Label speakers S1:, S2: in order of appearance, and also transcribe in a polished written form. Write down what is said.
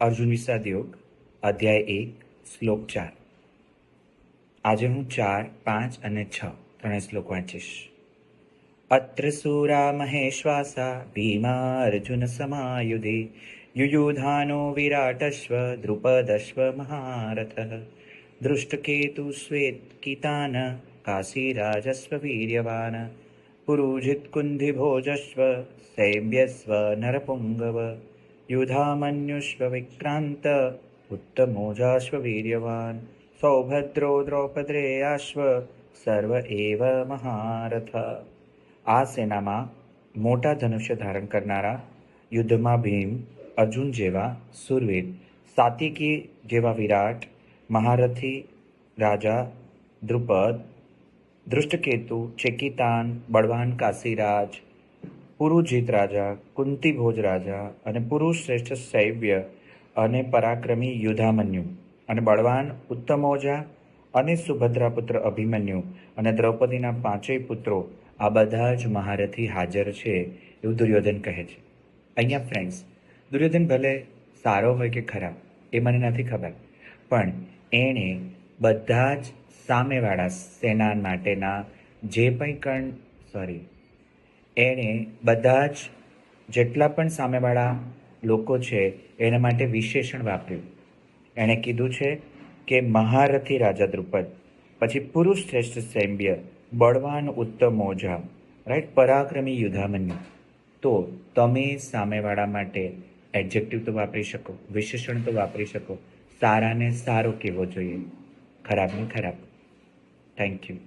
S1: અર્જુન વિષાદ યોગ અધ્યાય 1 શ્લોક 4। આજે હું 4, 5 અને 6 ત્રણેય શ્લોક વાંચીશ। અત્ર સુરા મહેશ્વાસા ભીમા અર્જુન સમાયુધે યુયુધાનો વિરાટશ્વ દ્રુપદશ્વ મહારથઃ દૃષ્ટકેતુ શ્વેતકિતાન કાશીરાજસ્વ વીર્યવાન પુરુજિત કુંધિભોજસ્વ સૈબ્યસ્વ નરપુંગવ યુધામન્યુષ્વ વિક્રાંત ઉત્તમોજાશ્વ વીર્યવાન સૌભદ્રો દ્રૌપદ્રેયાશ્વ સર્વ એવ મહારથ। આ સેનામાં મોટા ધનુષ્ય ધારણ કરનારા, યુદ્ધમાં ભીમ, અર્જુન જેવા સુરવીર, સાત્વિકી જેવા વિરાટ, મહારથી રાજા દ્રુપદ, દૃષ્ટકેતુ, ચેકિતાન, બળવાન કાશીરાજ, પુરુજીત રાજા, કુંતીભોજ રાજા અને પુરુષ શ્રેષ્ઠ સૈવ્ય અને પરાક્રમી યુધામન્યુ અને બળવાન ઉત્તમોજા અને સુભદ્રાપુત્ર અભિમન્યુ અને દ્રૌપદીના 5 પુત્રો, આ બધા જ મહારથી હાજર છે એવું દુર્યોધન કહે છે। અહીંયા ફ્રેન્ડ્સ, દુર્યોધન ભલે સારો હોય કે ખરાબ એ મને નથી ખબર, પણ એણે બધા જ સામેવાળા સેના માટેના જે પણ એણે બધા જ જેટલા પણ સામેવાળા લોકો છે એના માટે વિશેષણ વાપર્યું। એણે કીધું છે કે મહારથી રાજા દ્રુપદ, પછી પુરુષ શ્રેષ્ઠ સૈબ્ય, બળવાન ઉત્તમોજા, રાઈટ, પરાક્રમી યુધામન્યુ। તો તમે સામેવાળા માટે એડજેક્ટિવ તો વાપરી શકો, વિશેષણ તો વાપરી શકો, સારાને સારો કહેવો જોઈએ, ખરાબને ખરાબ। Thank you.